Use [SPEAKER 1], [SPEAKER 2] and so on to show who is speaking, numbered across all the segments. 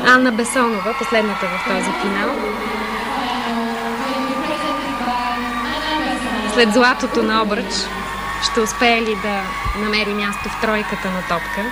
[SPEAKER 1] Анна Бесонова, последната в този финал. След златото на обръч, ще успее ли да намери място в тройката на топка?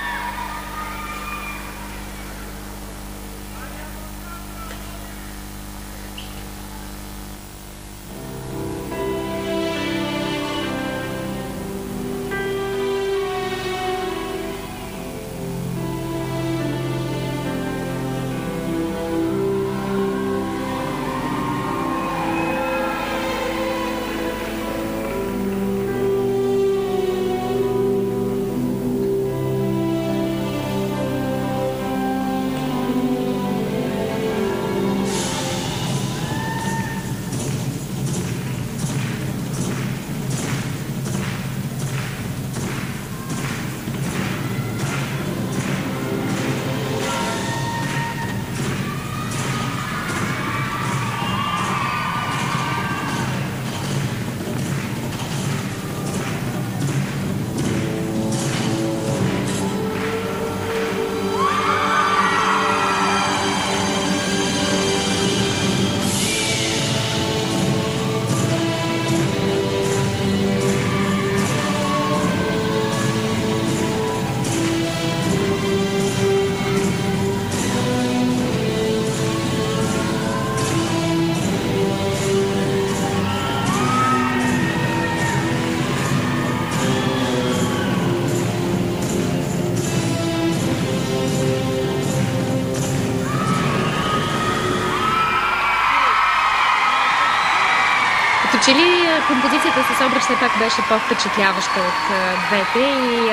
[SPEAKER 1] Че ли композицията с обръч все пак беше по-впечатляваща от двете и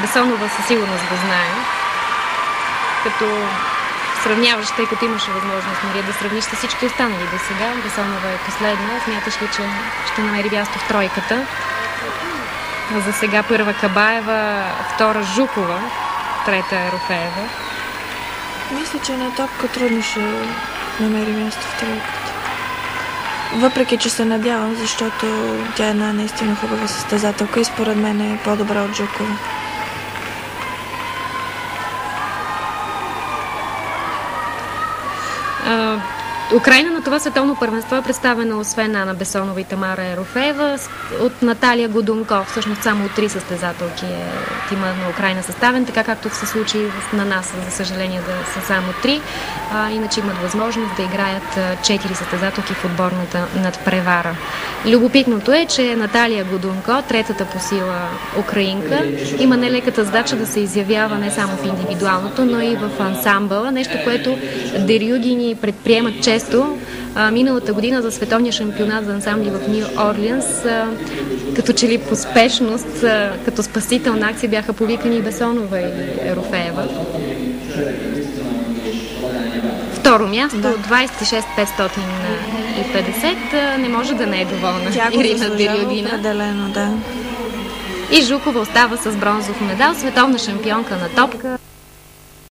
[SPEAKER 1] Бесонова със сигурност го знае. Като сравняваш, тъй като имаше възможност да сравниш с всички останали до сега. Бесонова е последна. Смяташ ли, че ще намери място в тройката? За сега първа Кабаева, втора Жукова, трета Ерофеева.
[SPEAKER 2] Мисля, че на топка трудно ще намери място в тройката. Въпреки, че се надявам, защото тя е една наистина хубава състезателка и според мен е по-добра от Жукова.
[SPEAKER 1] Украйна на това световно първенство е представена освен Анна Бесонова и Тамара Ерофеева от Наталия Годунков. Всъщност само от 3 състезателки е тима на Украйна съставен, така както се случи на нас, за съжаление да са само 3. Иначе имат възможност да играят 4 състезателки в отборната надпревара. Любопитното е, че Наталия Годунко, третата по сила украинка, има нелеката задача да се изявява не само в индивидуалното, но и в ансамбъла, нещо, което дерюгини предприемат често. Миналата година за световния шампионат за ансамбли в Ню Орлианс, като че ли по спешност, като спасителна акция бяха повикани Бесонова и Ерофеева. Второ място, 26-550, не може да не е доволна Ирина Дерюгина.
[SPEAKER 2] Определено, да.
[SPEAKER 1] И Жукова остава с бронзов медал, световна шампионка на топка.